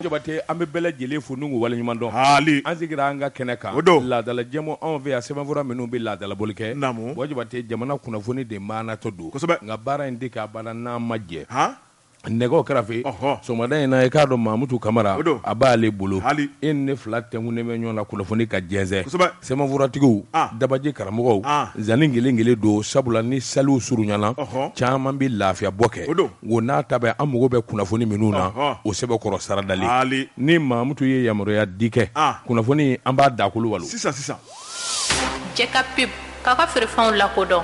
Jabate an bɛ bɛɛ lajɛlen fo n'u waleɲuman dɔn hali an sigira an ka kɛnɛ kan o don laadala jɛmu anw fɛ yan sɛbɛnfura minnu bɛ laadalaboli kɛ naamu Jabate jamana kunnafoni de maanatɔ don kosɛbɛ nka baara in de k'a banna n'an ma jɛ nɛgɛw kɛrɛfɛ sɔgɔmada in na i k'a dɔn Mamutu Kamara a b'ale bolo hali e ni ne fila tɛnkunnen bɛ ɲɔgɔn na kunnafoni ka jɛnsɛn kosɛbɛ sɛbɛnfuratigiw dabaji karamɔgɔw zanni kelen don sabula ni saliw surunyana caman bɛ lafiya bɔ kɛ wo n'a ta bɛ an mago bɛ kunnafoni minnu na o sɛbɛkɔrɔ saradali ni Mamutu ye yamaruya di kɛ kunnafoni an b'a dakulu walo sisan Jɛka pub k'a ka feerefɛnw lakodɔn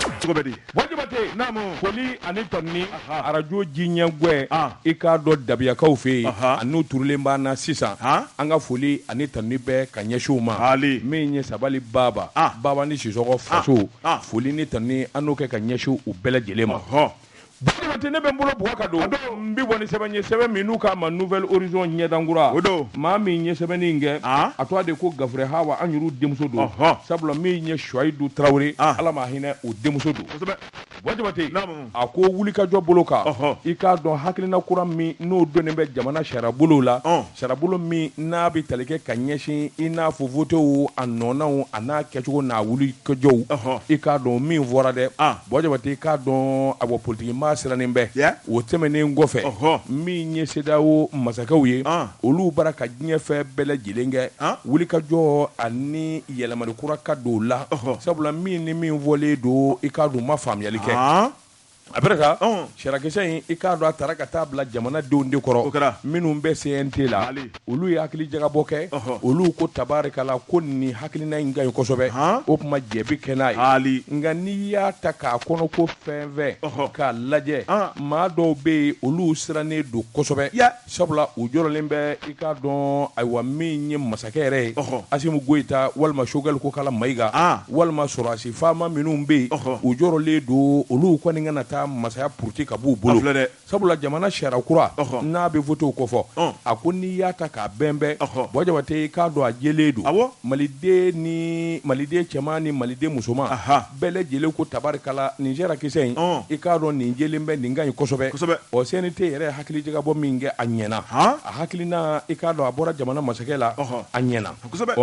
Jabate naamu foli ani tɔni arajo jiɲɛgwɛ i k'a dɔn dabiyakaw fɛ yen a n'u turulen b'an na sisan an ka foli ani tɔni bɛɛ ka ɲɛsiw ma min ye sabali baba ni sisɔgɔ faso foli ni tɔni an n'o kɛ ka ɲɛsiw u bɛɛ lajɛlen ma Jabate ne bɛ n bolo bugɔ ka don n bɛ bɔ ni sɛbɛn ye sɛbɛn min n'u k'a ma Nouvelle Horizon ɲɛdankura maa min ye sɛbɛnni in kɛ a tɔgɔ de ko Gafure Hawa an yɛrɛ denmuso don sabula min ye Suwayidu Tarawele Ala ma hinɛ o denmuso don Jabate a ko wulikajɔ bolo kan i k'a dɔn hakilina kura min n'o donnen bɛ jamana sariyabolo la sariyabolo min n'a bɛ tali kɛ ka ɲɛsin i n'a fɔ votew a nɔnaw a n'a kɛcogo n'a wulikajɔw i k'a dɔn min fɔra dɛ Jabate i k'a dɔn a bɔ politiki maa sirannen bɛ o tɛmɛnen kɔfɛ min ye CEDEAO masakɛw ye olu bara ka diɲɛ fɛn bɛɛ lajɛlen kɛ wulikajɔ ani yɛlɛmani kura ka don la sabula min ni min fɔlen don i k'a dɔn ma faamuyali kɛ a bɛrɛ ka sarakisɛ in i k'a dɔn a taara ka taa bila jamanadenw de kɔrɔ minnu bɛ CNT la olu ye hakili jagabɔ kɛ olu ko tabarikala ko nin hakilina in ka ɲi kosɛbɛ o tuma jɛbi kɛ n'a ye nka n'i y'a ta k'a kɔnɔ ko fɛn fɛn k'a lajɛ maa dɔw bɛ yen olu sirannen don kosɛbɛ sabula u jɔrɔlen bɛ i k'a dɔn ayiwa min ye masakɛ yɛrɛ ye Asimu Goyita walima Choguel Kokala Mayiga walima Sɔrɔdasi faama minnu bɛ yen u jɔrɔlen don olu kɔni kana taa masaya puruti ka b'u bolo sabula jamana sariya kura n'a bɛ votew kɔfɔ a ko n'i y'a ta k'a bɛnbɛn Jabate k'a dɔn a jɛlen don maliden cɛman ni maliden musoman bɛɛ lajɛlen ko tabarikala nin sarakisɛ in i k'a dɔn nin jɛlen bɛ nin ka ɲi kosɛbɛ CNT yɛrɛ hakili jagabɔ min kɛ a ɲɛna a hakilina i k'a dɔn a bɔra jamana masakɛ la a ɲɛna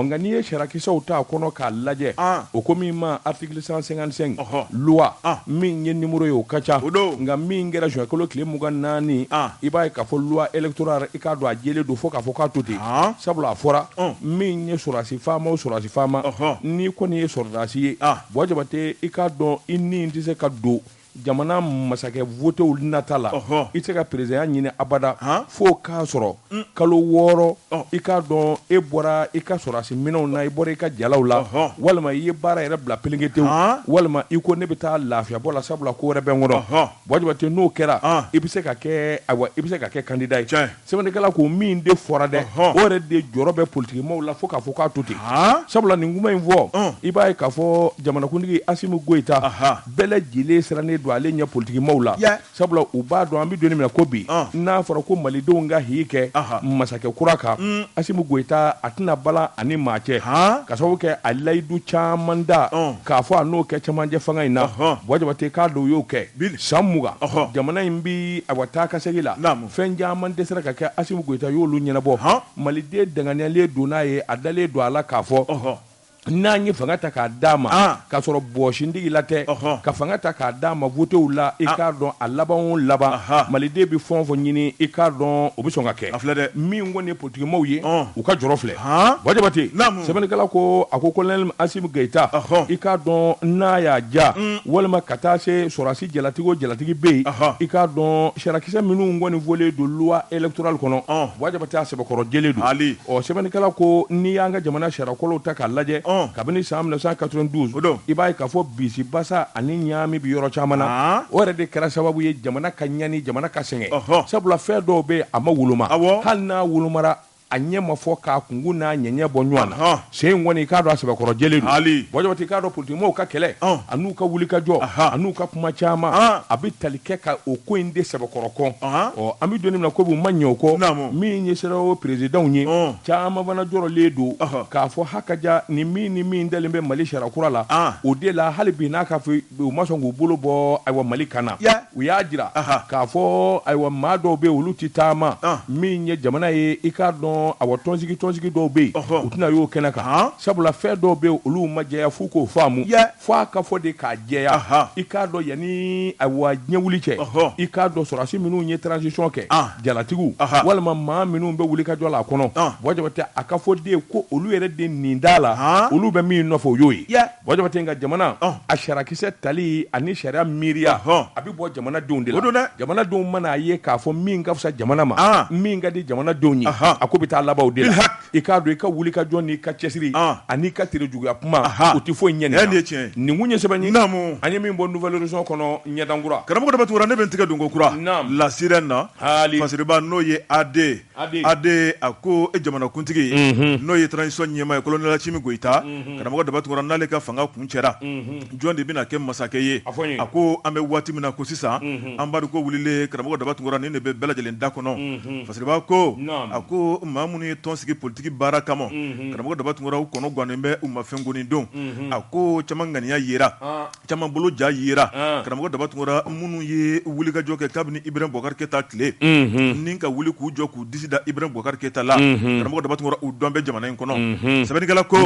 nka n'i ye sarakisɛw ta kɔnɔ k'a lajɛ o ko min ma article 155 loi min ye numéro ye o ka ca nka min kɛra juin kalo tile 24 i b'a ye k'a fɔ loi électorale i k'a dɔn a jɛlen don fo k'a fɔ k'a to ten sabula a fɔra min ye sɔrɔdasi faama n'i kɔni ye sɔrɔdasi ye Jabate i k'a dɔn i ni tɛ se ka don jamana masakɛ votew nata la i tɛ se ka perezaya ɲini abada fo k'a sɔrɔ kalo 6 i k'a dɔn e bɔra i ka sɔrɔdasi minɛnw na i bɔra i ka jalaw la walima i ye baara yɛrɛ bila pelengetew walima i ko ne bɛ taa lafiyabɔ la sabula ko wɛrɛ bɛ n kɔnɔ Jabate n'o kɛra i bɛ se ka kɛ candidat ye sɛbɛnnikɛla ko min de fɔra dɛ o yɛrɛ de jɔrɔ bɛ politikimaaw la fo k'a fɔ k'a to ten sabula nin kuma in fɔ i b'a ye k'a fɔ jamanakuntigi Asimu Goyita bɛɛ lajɛlen sirannen don ale ɲɛ politikimaaw la sabula u b'a dɔn an bɛ don min na ko bi n'a fɔra ko malidenw ka hi kɛ masakɛ kura kan Asimu Goyita a tɛna bala ani maa cɛ ka sababu kɛ a layidu caman da k'a fɔ a n'o kɛ cɛmancɛ fanga in na Jabate k'a dɔw y'o kɛ san 20 jamana in bi a taa ka segin la fɛn caman dɛsɛra ka kɛ Asimu Goyita y'olu ɲɛnabɔ maliden danganiyalen don n'a ye a dalen don a la k'a fɔ n'an ye fanga ta k'a d'a ma k'a sɔrɔ bɔsindigi la tɛ ka fanga ta k'a d'a ma votew la i k'a dɔn a laban o laban maliden bɛ fɛn o fɛn ɲini i k'a dɔn o bɛ sɔn ka kɛ min kɔni ye politikimaaw ye u ka jɔrɔ filɛ Jabate sɛbɛnnikɛla ko a ko colonel Asimu Goyita i k'a dɔn n'a y'a ja walima ka taa se sɔrɔdasi jalatigi o jalatigi bɛ yen i k'a dɔn sarakisɛ minnu kɔni fɔlen don loi électorale kɔnɔ Jabate a sɛbɛkɔrɔ jɛlen don sɛbɛnnikɛla ko n'i y'an ka jamana sariyakɔrɔw ta k'a lajɛ kabini san 1992 i b'a ye k'a fɔ bisi basa ani ɲaami bi yɔrɔ caman na o yɛrɛ de kɛra sababu ye jamana ka ɲani jamana ka sɛgɛn sabula fɛn dɔw bɛ a ma woloma hali n'a wolomara a ɲɛ ma fɔ k'a kungu n'a ɲɛɲɛ bɔ ɲɔgɔn na sen in kɔni i k'a dɔn a sɛbɛkɔrɔ jɛlen don Bɔjɔbɔti i k'a dɔn politikimɔgɔw ka kɛlɛ a n'u ka wulikajɔ a n'u ka kuma caman a bɛ tali kɛ ka o ko in de sɛbɛkɔrɔ kɔn an bɛ don min na ko u ma ɲɛ o kɔ min ye CEDEAO présidentw ye caman fana jɔrɔlen don k'a fɔ hakaja ni min dalen bɛ Mali sariya kura la o de la hali bi n'a ka fɔ u ma sɔn k'u bolo bɔ ayiwa Mali kan na u y'a jira k'a fɔ ayiwa maa dɔw bɛ olu tɛ taama min ye jamana ye i k'a dɔn ayiwa tɔnsigi dɔw bɛ yen u tɛna y'o kɛnɛ kan sabula fɛn dɔw bɛ yen olu ma jɛya f'u k'o faamu fo a ka fɔ de k'a jɛya i k'a dɔn yanni ayiwa ɲɛwuli cɛ i k'a dɔn sɔrɔdasi minnu ye transition kɛ jalatigiw walima maa minnu bɛ wulikajɔ la a kɔnɔ Bɔjɔbɔti a ka fɔ de ko olu yɛrɛ de nin da la olu bɛ min nɔfɛ o y'o ye Bɔjɔbɔti nka jamana a sarakisɛ tali ani sariya miiriya a bɛ bɔ jamanadenw de la jamanadenw mana a ye k'a fɔ min ka fisa jamana ma min ka di jamanadenw ye a ko bɛ taa laban o de la i k'a dɔn i ka wulikajɔ n'i ka cɛsiri ani ka terejuguya kuma o tɛ foyi ɲɛ nin kun ye sɛbɛn ye an ye min bɔ nouvelle horizon kɔnɔ ɲɛdankura karamɔgɔ Dabatukura ne bɛ n tigɛ don ko kura la sirène na fasiriba n'o ye AD a ko jamanakuntigi n'o ye transition ɲɛmaa ye colonel Asimi Goyita karamɔgɔ Dabatukura n'ale ka fanga kun cɛra jɔn de bɛna kɛ masakɛ ye a ko an bɛ waati min na ko sisan an b'a dɔn ko wulilen karamɔgɔ Dabatukura nin de bɛ bɛɛ lajɛlen da kɔnɔ fasiriba ko a ko maa minnu ye tɔn sigi politiki baara kama karamɔgɔ Dabatukura u kɔnɔ gannen bɛ u ma fɛn koni don a ko caman ŋaniya yera caman bolo ja yera karamɔgɔ Dabatukura minnu ye wulikajɔ kɛ kabini Ibrahim Boubacar Keita tile ni ka wuli k'u jɔ k'u disi da Ibrahim Boubacar Keita la karamɔgɔ Dabatukura u dɔn bɛ jamana in kɔnɔ sɛbɛnnikɛla ko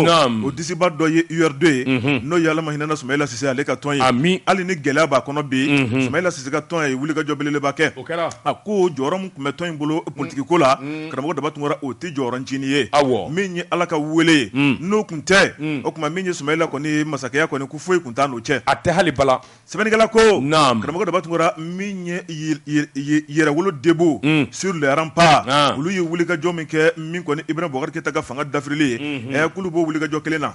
o disiba dɔ ye UR2 ye n'o ye Ala hinɛna Sumayila Sise ale ka tɔn ye hali ni gɛlɛya b'a kɔnɔ bi Sumayila Sise ka tɔn ye wulikajɔ belebeleba kɛ a ko jɔyɔrɔ min tun bɛ tɔn in bolo politikiko la karamɔgɔ Dabatukura o tɛ jɔyɔrɔ ncinin ye min ye Ala ka wele ye n'o tun tɛ o tuma min ye Sumayila kɔni masakɛya kɔni ko foyi tun t'a n'o cɛ a tɛ hali bala sɛbɛnnikɛla ko karamɔgɔ Dabatukura min ye yɛrɛwolo debo sur le rempart olu ye wulikajɔ min kɛ min kɔni Ibrahim Boubacar Keita ka fanga dafirili ye k'olu b'o wulikajɔ kelen na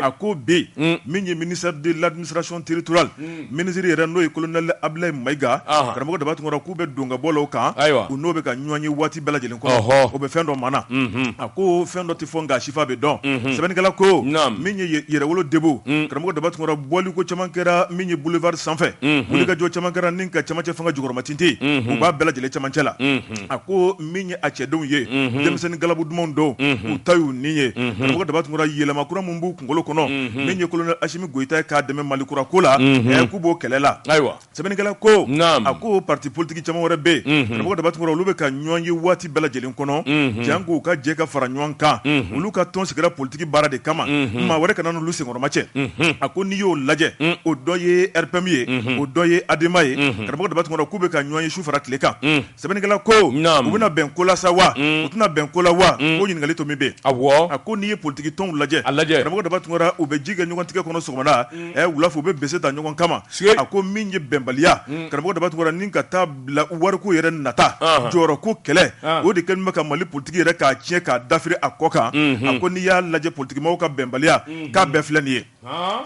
a ko bi min ye ministère de l'administration territoriale ministre yɛrɛ n'o ye colonel Abdoulaye Maïga karamɔgɔ Dabatukura k'u bɛ don ka bɔ la o kan u n'o bɛ ka ɲɔgɔn ye waati bɛɛ lajɛlen kɔnɔ o bɛ fɛn dɔ mana a ko fɛn dɔ tɛ fɔ nka sifa bɛ dɔn sɛbɛnnikɛla ko min ye yɛrɛwolo debo karamɔgɔ Dabatukura bɔli ko caman kɛra min ye boulevard sanfɛ wulikajɔ caman kɛra ni ka camancɛ fanga jukɔrɔma tinte u b'a bɛɛ lajɛlen camancɛ la a ko min ye a cɛdenw ye denmisɛnnin galabu dumanw dɔw u ta y'u nin ye karamɔgɔ Dabatukura yɛlɛma kura min b'u kunkolo kɔnɔ min ye colonel Asimi Goyita k'a dɛmɛ Mali kura ko la k'u b'o kɛlɛ la sɛbɛnnikɛla ko a ko parti politique caman wɛrɛ bɛ yen karamɔgɔ Dabatukura olu bɛ ka ɲɔgɔn ye waati bɛɛ lajɛlen kɔnɔ jan k'u ka jɛ ka fara ɲɔgɔn kan olu ka tɔn sigira politiki baara de kama maa wɛrɛ kana n'olu senkɔrɔma cɛ a ko n'i y'o lajɛ o dɔ ye RPM ye o dɔ ye ADEMA ye karamɔgɔ Dabatukura k'u bɛ ka ɲɔgɔn ye su fara tile kan sɛbɛnnikɛla ko u bɛna bɛn ko la sa wa u tɛna bɛn ko la wa ko ɲininkali to min bɛ a ko n'i ye politiki tɔnw lajɛ karamɔgɔ Dabatukura u bɛ ji kɛ ɲɔgɔn tigɛ kɔnɔ sɔgɔmada wula fɛ u bɛ bese ta ɲɔgɔn kama a ko min ye bɛnbaliya karamɔgɔ Dabatukura ni ka taa bila wariko yɛrɛ nata jɔyɔrɔ ko kɛlɛ o de kɛlen bɛ ka Mali politiki yɛrɛ k'a tiɲɛ k'a dafiri a kɔ kan a ko n'i y'a lajɛ politikimɔgɔw ka bɛnbaliya k'a bɛɛ filɛ nin ye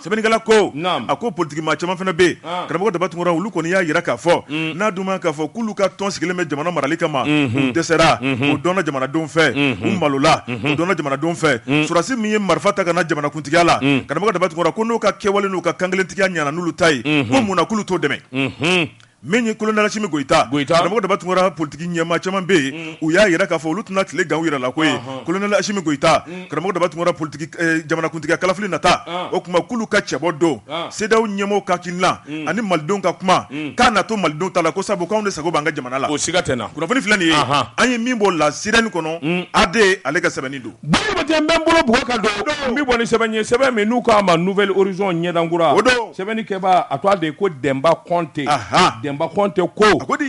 sɛbɛnnikɛla ko a ko politikimaa caman fana bɛ yen karamɔgɔ Dabatukura olu kɔni y'a yira k'a fɔ n'a dun ma k'a fɔ k'olu ka tɔn sigilen bɛ jamana marali kama u dɛsɛra u dɔnna jamanadenw fɛ u malola u dɔnna jamanadenw fɛ sɔrɔdasi min ye marifa ta ka na jamanakuntigiya la karamɔgɔ Dabatukura ko n'u ka kɛwale n'u ka kankelentigiya ɲana n'olu ta ye ko mun na k'olu t'o dɛmɛ min ye colonel Asimi Goyita karamɔgɔ Dabatukura politiki ɲɛmaa caman bɛ yen u y'a yira k'a fɔ olu tɛna tile gan u yɛrɛ la ko ye colonel Asimi Goyita karamɔgɔ Dabatukura politiki jamanakuntigiya kalafili nata o tuma k'olu ka cɛbɔ don CEDEAO ɲɛmɔgɔw ka hakilina ani malidenw ka kuma k'a na to malidenw ta la ko sabu k'anw de sago b'an ka jamana la o siga tɛ na kunnafoni filɛ nin ye an ye min bɔ la sirɛni kɔnɔ AD ale ka sɛbɛnni don Bɔjɔbɔti n bɛ n bolo bugɔ ka don n bɛ bɔ ni sɛbɛn ye sɛbɛn min n'u k'a ma nouvelle horizon ɲɛdankura o don sɛbɛnnikɛba a tɔgɔ de ye ko Demba Conte Demba Conte ko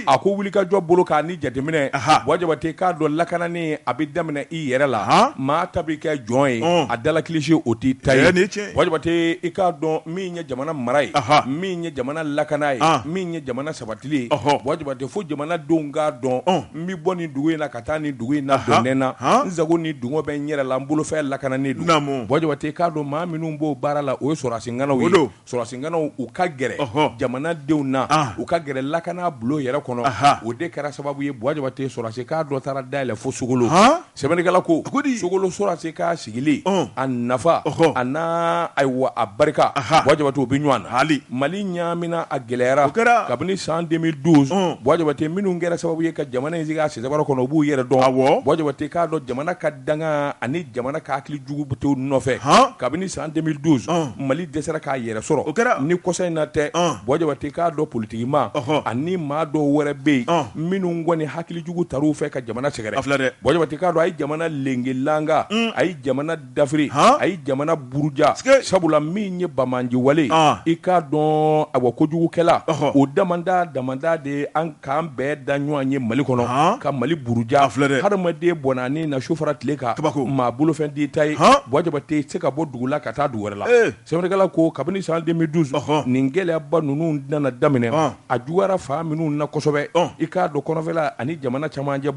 a ko wulikajɔ bolo k'a ni jateminɛ Bɔjɔbɔti k'a dɔn lakanani a bɛ daminɛ i yɛrɛ la maa ta bɛ kɛ jɔn ye a dalakilisi o t'i ta ye Bɔjɔbɔti i k'a dɔn min ye jamana mara ye min ye jamana lakana ye min ye jamana sabatili ye Bɔjɔbɔti fo jamanadenw k'a dɔn n bɛ bɔ nin dugu in na ka taa nin dugu in na dɔnnen na n sago ni dungo bɛ n yɛrɛ la n bolofɛn lakananen don Bɔjɔbɔti k'a dɔn maa minnu b'o baara la o ye sɔrɔdasiŋanaw ye sɔrɔdasiŋanaw u ka gɛrɛ jamanadenw na u ka gɛrɛ lakana bulo yɛrɛ kɔnɔ o de kɛra sababu ye Buwa Jabate sɔrɔdasi k'a dɔ taara dayɛlɛ fo Sogolo sɛbɛnnikɛla ko Sogolo sɔrɔdasi k'a sigili a nafa a n'a ayiwa a barika Buwa Jabate o bɛ ɲɔgɔn na Mali ɲaamina a gɛlɛyara kabini san 2012 Buwa Jabate minnu kɛra sababu ye ka jamana in sigi a sisɛbara kɔnɔ u b'u yɛrɛ dɔn Buwa Jabate k'a dɔn jamana ka danga ani jamana ka hakili jugu bɛ t'u nɔfɛ kabini san 2012 Mali dɛsɛra k'a yɛrɛ sɔrɔ ni kɔsa in na tɛ Buwa Jabate k'a dɔn politiki ma ani maa dɔw wɛrɛ bɛ yen minnu kɔni hakili jugu tar'u fɛ ka jamana sɛgɛrɛ Buwa Jabate k'a dɔn a ye jamana lengelanga a ye jamana dafiri a ye jamana buruja sabula min ye Bamaji wale i k'a dɔn awa kojugukɛla o damanda de an k'an bɛɛ da ɲɔgɔn ye Mali kɔnɔ ka Mali buruja hadamaden bɔnani na su fara tile kan maa bolofɛn di ta ye Buwa Jabate se ka bɔ dugu la ka taa dugu wɛrɛ la sɛbɛnnikɛla ko kabini san 2012 nin gɛlɛyaba ninnu nana daminɛ a juguyara fa minnu na kosɛbɛ i k'a dɔn kɔnɔfɛla ani jamana camancɛ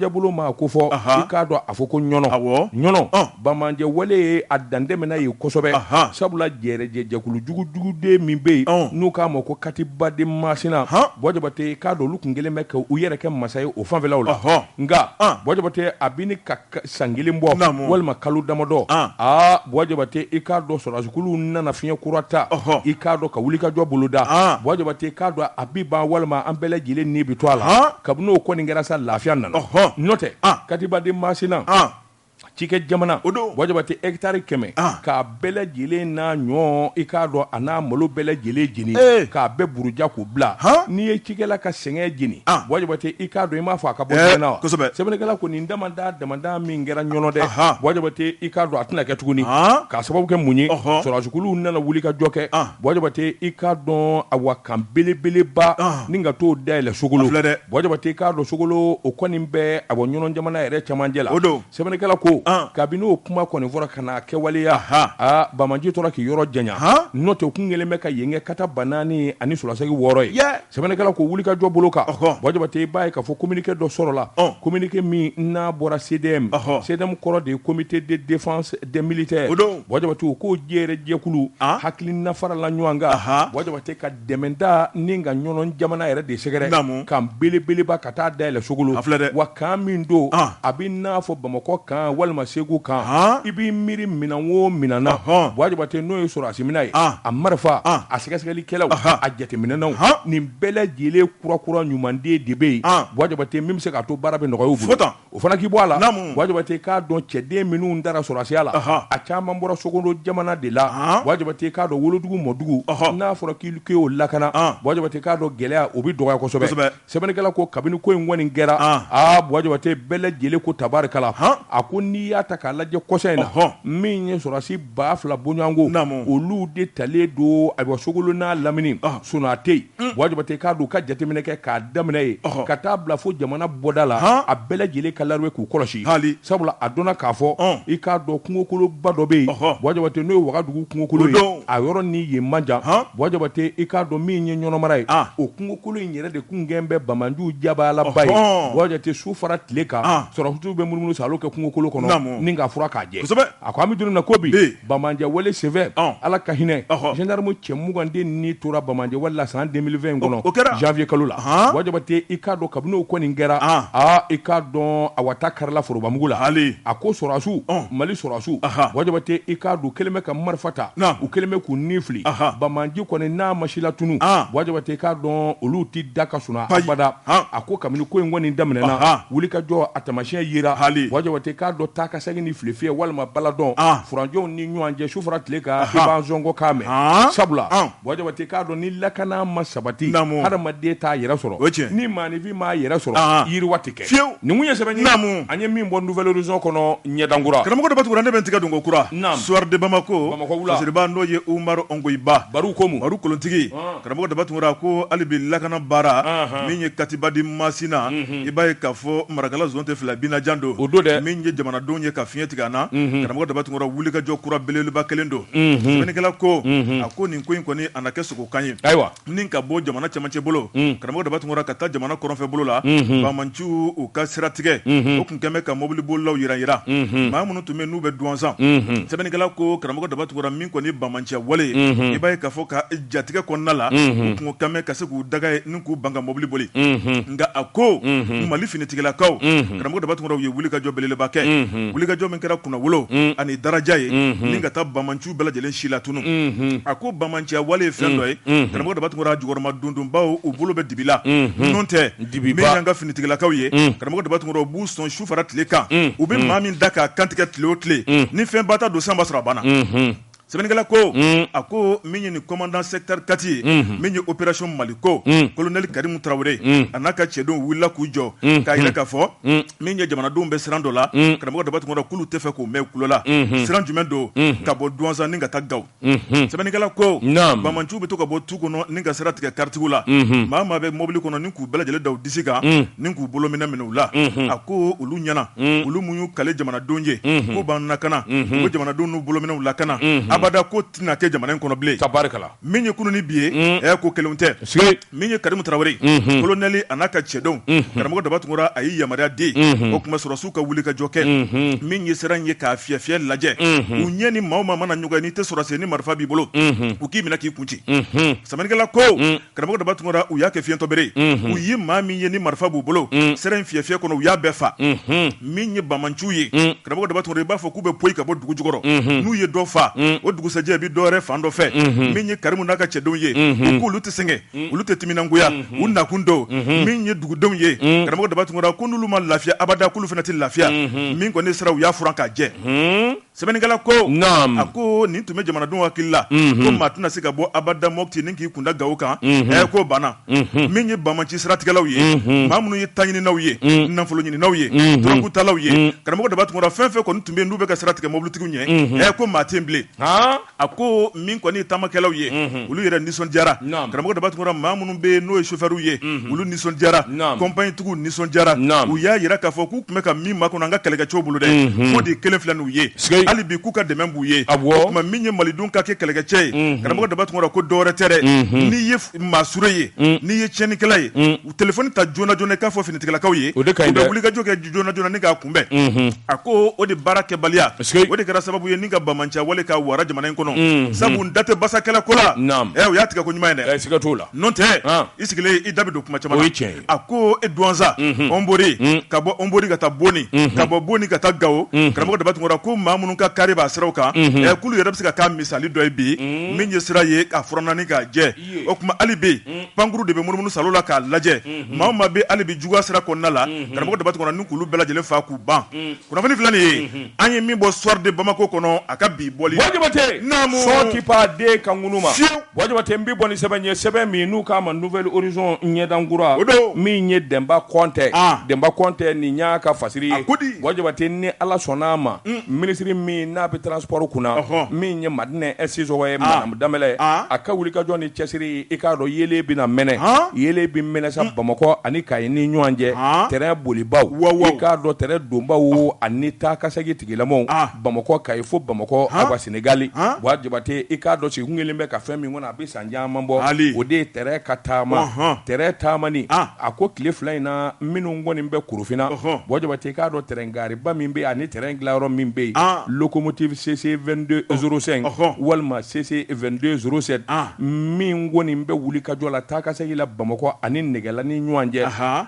bolo ma ko fɔ i k'a dɔn a fɔ ko ɲɔnɔ Bamaji wale ye a dandɛmɛna ye kosɛbɛ sabula jɛkulu juguden min bɛ yen n'u k'a ma ko Katibaden Masina Buwa Jabate k'a dɔn olu tun kelen bɛ ka u yɛrɛ kɛ masa ye o fanfɛlaw la nka Buwa Jabate a bɛ ni ka san kelen bɔ walima kalo damadɔ Buwa Jabate i k'a dɔn sɔrɔdasikuluw nana fiɲɛ kura ta i k'a dɔn ka wulikajɔ boloda Buwa Jabate k'a dɔn a bɛ ban walima an bɛɛ lajɛlen ni bi to a la kabini o kɔni kɛra sa lafiya nana n'o tɛ Katibaden Masina cikɛ jamana Buwa Jabate hectare 100 k'a bɛɛ lajɛlen n'a ɲɔ i k'a dɔn a n'a malo bɛɛ lajɛlen jeni k'a bɛɛ buruja k'u bila n'i ye cikɛla ka sɛgɛn jeni Buwa Jabate i k'a dɔn i m'a fɔ a ka bɔ jɛnɛ wa sɛbɛnnikɛla ko nin damanda min kɛra ɲɔnɔ dɛ Buwa Jabate i k'a dɔn a tɛna kɛ tuguni k'a sababu kɛ mun ye sɔrɔdasikuluw nana wuli ka jɔ kɛ Buwa Jabate i k'a dɔn awa kan belebeleba ni ka t'o dayɛlɛ Sogolo Buwa Jabate i k'a dɔn Sogolo o kɔni bɛ awa ɲɔnɔ jamana yɛrɛ camancɛ la sɛbɛnnikɛla ko kabini o kuma kɔni fɔra ka na kɛwaleya Bamaji tora k'i yɔrɔ janya n'o tɛ u kun kelen bɛ ka yen kɛ kata banani ani sulasɛgi 6 ye sɛbɛnnikɛla ko wulikajɔ bolo kan Buwa Jabate i b'a ye k'a fɔ communiqué dɔ sɔrɔla communiqué min n'a bɔra CDM kɔrɔ de ye comité de défense des militaires Buwa Jabate o k'o jɛkulu hakilina farala ɲɔgɔn kan Buwa Jabate ka dɛmɛda ni ka ɲɔnɔ jamana yɛrɛ de sɛgɛrɛ kan belebeleba ka taa dayɛlɛ Sogolo wa kan min don a bɛ n'a fɔ Bamakɔ kan walima Segu kan i b'i miiri minan o minan na Buwa Jabate n'o ye sɔrɔdasi minɛ ye a marifa a sɛgɛsɛgɛlikɛlaw a jateminɛnaw nin bɛɛ lajɛlen kurakura ɲumanden de bɛ yen Buwa Jabate min bɛ se k'a to baara bɛ nɔgɔya u bolo o fana k'i bɔ a la Buwa Jabate k'a dɔn cɛden minnu dara sɔrɔdasiya la a caman bɔra Sogolo jamana de la Buwa Jabate k'a dɔn wolodugu mɔdugu n'a fɔra k'i y'o lakana Buwa Jabate k'a dɔn gɛlɛya o bɛ dɔgɔya kosɛbɛ sɛbɛnnikɛla ko kabini ko in kɔni kɛra Buwa Jabate bɛɛ lajɛlen ko tabarikala a ko n'i y'a ta k'a lajɛ kɔsa in na min ye sɔrɔdasi 2000 bɔɲɔgɔnko olu de talen don ayiwa Sogolo n'a lamini sinon a tɛ yen Buwa Jabate k'a dɔn ka jateminɛ kɛ k'a daminɛ ye ka taa bila fo jamana bɔda la a bɛɛ lajɛlen ka lariwe k'u kɔlɔsi sabula a dɔnna k'a fɔ i k'a dɔn kungokoloba dɔ bɛ yen Buwa Jabate n'o ye Wagadugu kungokolo ye a yɔrɔ ni yen man jan Buwa Jabate i k'a dɔn min ye ɲɔnɔmara ye o kungokolo in yɛrɛ de kun gɛn bɛ Bamajiw jabayalaba ye Buwa Jabate su fara tile kan sɔrɔdasiw bɛ munumunu sa alo kɛ kungokolo kɔnɔ ni ka fura k'a jɛ a ko an bɛ don na ko bi Bamaji wale senfɛ ala ka hinɛ gendarme cɛ 20 ni tora Bamaji wale la san 2020 kɔnɔ janvier kalo la Buwa Jabate i k'a dɔn kabini o kɔni kɛra i k'a dɔn a wata karila forobamugu la a ko sɔrɔdasiw Mali sɔrɔdasiw Buwa Jabate i k'a dɔn u kelen bɛ ka marifa ta u kelen bɛ k'u ni fili Bamaji kɔni n'a ma si la tunu Buwa Jabate i k'a dɔn olu tɛ da ka suna abada a ko kabini ko in kɔni daminɛna wulikajɔ a tamasiyɛn yera Buwa Jabate k'a dɔn taa ka segin ni fili fiyɛ walima baladɔn furanjɔw ni ɲɔgɔn cɛ su fara tile kan i b'an zɔngɔ k'a mɛn sabula Buwa Jabate k'a dɔn ni lakana ma sabati hadamaden t'a yɛrɛ sɔrɔ ni maanifin m'a yɛrɛ sɔrɔ yiriwa tɛ kɛ nin kun ye sɛbɛn ye an ye min bɔ Nouvelle Horizon kɔnɔ ɲɛdankura karamɔgɔ dɔ b'atugura ne bɛ n tigɛ don ko kura Soir de Bamako fasiriba n'o ye Umaru Ongoyiba Baru Komu Baru kolontigi karamɔgɔ dɔ b'atugura ko hali bi lakana baara min ye Katibaden Masina i b'a ye k'a fɔ marakala zone tɛ fila binajan don o don dɛ min ye jamana jamanadenw ye ka fiɲɛ tigɛ an na karamɔgɔ Dabatungura wulikajɔ kura belebeleba kelen don sɛbɛnnikɛla ko a ko nin ko in kɔni a na kɛ sogokan ye ni ka bɔ jamana cɛmancɛ bolo karamɔgɔ Dabatungura ka taa jamana kɔrɔnfɛ bolo la Bamanciw u ka siratigɛ o tun kɛn bɛ ka mobili bolilaw yira maa minnu tun bɛ n'u bɛ duwansan sɛbɛnnikɛla ko karamɔgɔ Dabatungura min kɔni Bamanciya wale i b'a ye k'a fɔ ka jatigɛ kɔnɔna la u tun kɛn bɛ ka se k'u daga ye ni k'u ban ka mobili boli nka a ko Mali finitigilakaw karamɔgɔ Dabatungura u ye wulikajɔ belebeleba kɛ wulikajɔ min kɛra kunnawolo ani daraja ye ni ka taa Bamanciw bɛɛ lajɛlen si la tunu a ko Bamanciya wale ye fɛn dɔ ye karamɔgɔ Dabatungura jukɔrɔma dundunbaw u bolo bɛ dibi la n'o tɛ min y'an ka finitigilakaw ye karamɔgɔ Dabatungura u b'u sɔn su fara tile kan u bɛ maa min da k'a kantigɛ tile o tile ni fɛn ba ta don san b'a sɔrɔ a banna sɛbɛnnikɛla ko a ko min ye nin commandant secteur 4 ye min ye opération Maliko colonel Karimu Traoré a n'a ka cɛdenw wulila k'u jɔ k'a yira k'a fɔ min ye jamanadenw bɛ siran dɔ la karamɔgɔ Dabatungura k'olu tɛ fɛ k'o mɛn kulo la siran jumɛn don ka bɔ Douanza ni ka taa Gawo sɛbɛnnikɛla ko Bamanciw bɛ to ka bɔ tu kɔnɔ ni ka sira tigɛ karitigiw la maa maa bɛ mobili kɔnɔ ni k'u bɛɛ lajɛlen da u disi kan ni k'u bolo minɛ u la a ko olu ɲɛna olu mun y'u kale jamanadenw ye ko b'an lakana u bɛ jamanadenw n'u bolo minɛw lakana abada ko tɛna kɛ jamana in kɔnɔ bilen tabarikala min ye kunun ni bi ye ko kelenw tɛ min ye Karimu Traoré colonel a n'a ka cɛdenw karamɔgɔ Dabatungura a ye yamaruya di o tuma sɔrɔsiw ka wulikajɔ kɛ min ye siran ye k'a fiyɛ lajɛ u ɲɛ ni maa mana ɲɔgɔn ye n'i tɛ sɔrɔsi ni marifa b'i bolo u k'i minɛ k'i kun ci sɛbɛnnikɛla ko karamɔgɔ Dabatungura u y'a kɛ fiɲɛtɔ bere u ye maa min ye ni marifa b'u bolo siran in fiyɛ kɔnɔ u y'a bɛɛ fa min ye Bamanciw ye karamɔgɔ Dabatungura i b'a fɔ k'u bɛ poyi ka bɔ dugu jukɔrɔ n'u ye dɔ fa o dugusɛjɛ bi dɔ wɛrɛ fan dɔ fɛ min ye Karimu n'a ka cɛdenw ye u k'olu tɛ sɛgɛn olu tɛ timinangoya u nakun don min ye dugudenw ye karamɔgɔ Dabatungura ko n'olu ma lafiya abada k'olu fana tɛ lafiya min kɔni sera u y'a furan k'a jɛ sɛbɛnnikɛla ko a ko nin tun bɛ jamanadenw hakili la ko maa tɛna se ka bɔ abada Mopti ni k'i kunda Gawo kan k'o banna min ye Bamanci siratigɛlaw ye maa minnu ye taɲininaw ye nafolo ɲininaw ye tɔrɔkutalaw ye karamɔgɔ Dabatungura fɛn fɛn kɔni tun bɛ n'u bɛ ka siratigɛ mobilitigiw ɲɛ ko maa tɛ yen bilen a ko min kɔni ye taamakɛlaw ye olu yɛrɛ nisɔndiyara karamɔgɔ Dabatungura maa minnu bɛ yen n'o ye chauffeur ye olu nisɔndiyara compagnie tigiw nisɔndiyara u y'a yira k'a fɔ k'u tun bɛ ka min makɔnɔ an ka kɛlɛkɛcɛw bolo dɛ k'o de kelen filɛ n'u ye hali bi k'u ka dɛmɛ b'u ye o tuma min ye malidenw ka kɛ kɛlɛkɛcɛ ye karamɔgɔ Dabatungura ko dɔwɛrɛ tɛ dɛ n'i ye maasure ye n'i ye tiɲɛnikɛla ye u telefɔni ta joona joona k'a fɔ finitigilakaw ye u bɛ wulikajɔ kɛ joona joona ni k'a kunbɛn a ko o de baara kɛbaliya o de kɛra sababu ye ni ka Bamanciya wale ka wara jamana in kɔnɔ sabu n da tɛ basakɛla ko la u y'a tigɛ ko ɲuman ye dɛ siga t'o la n'o tɛ i sigilen i da bɛ don kuma caman na a ko Douanza Onbori ka bɔ Onbori ka taa Boni ka bɔ Boni ka taa Gawo karamɔgɔ Dabatungura ko maa minnu ka kari b'a siraw kan k'olu yɛrɛ bɛ se ka k'a misali dɔ ye bi min ye sira ye k'a furanna ni k'a jɛ o tuma hali bi pankuru de bɛ munumunu salo la k'a lajɛ maa maa bɛ hali bi juguya sira kɔnɔna la karamɔgɔ Dabatungura ni k'olu bɛɛ lajɛlen fa k'u ban kunnafoni filɛ nin ye an ye min bɔ soir de Bamako kɔnɔ a ka bi bɔli sɔn ti pa de kan ŋunu ma Wajabate n bɛ bɔ ni sɛbɛn ye sɛbɛn min n'u k'a ma Nouvelle Horizon ɲɛdankura min ye Demba Kɔnte Demba Kɔnte nin y'a ka fasiri ye Wajabate ni Ala sɔnn'a ma ministre min n'a bɛ transport kunna min ye Madinɛ Sisogo ye Madame Danbɛlɛ a ka wulikajɔ ni cɛsiri i k'a dɔn yelen bɛna mɛnɛ yelen bɛ mɛnɛ sa Bamakɔ ani Kayi ni ɲɔgɔn cɛ terrain bolibaw i k'a dɔn terrain donbaw ani taa ka segin tigilamɔw Bamakɔ Kayi fo Bamakɔ awa Sénégal Wajabate i k'a dɔn sigi kelen bɛ ka fɛn min kɔnɔ a bɛ san caman bɔ o de ye terrain ka taama terrain taamani a ko tile fila in na minnu kɔni bɛ Korofina Wajabate i k'a dɔn terrain gariba min bɛ ani terrain dilayɔrɔ min bɛ yen locomotive CC 2205 walima CC 2207 min kɔni bɛ wulikajɔ la taa ka segin la Bamakɔ ani Nɛgɛla ni ɲɔgɔn cɛ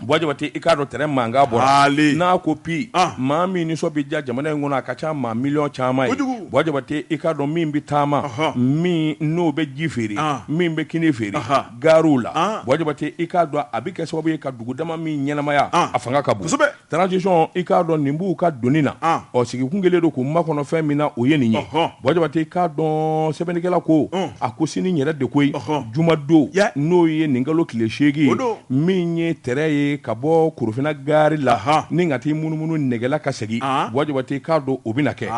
Wajabate i k'a dɔn terrain mankan bɔra n'a ko pi maa min nisɔn bɛ diya jamana in kɔnɔ a ka ca maa miliyɔn caman ye Wajabate i k'a dɔn min bɛ taama min n'o bɛ ji feere min bɛ kini feere gaariw la Wajabate i k'a dɔn a bɛ kɛ sababu ye ka dugu dama min ɲɛnamaya a fanga ka bon transition i k'a dɔn nin b'u ka donni na sigikun kelen don k'u makɔnɔ fɛn min na o ye nin ye Wajabate i k'a dɔn sɛbɛnnikɛla ko a ko sini yɛrɛ de koyi jumadon n'o ye nin kalo tile 8 ye min ye terrain ye ka bɔ Korofina gari la ni ka t'i munumunu Nɛgɛla ka segin Wajabate k'a dɔn o bɛna kɛ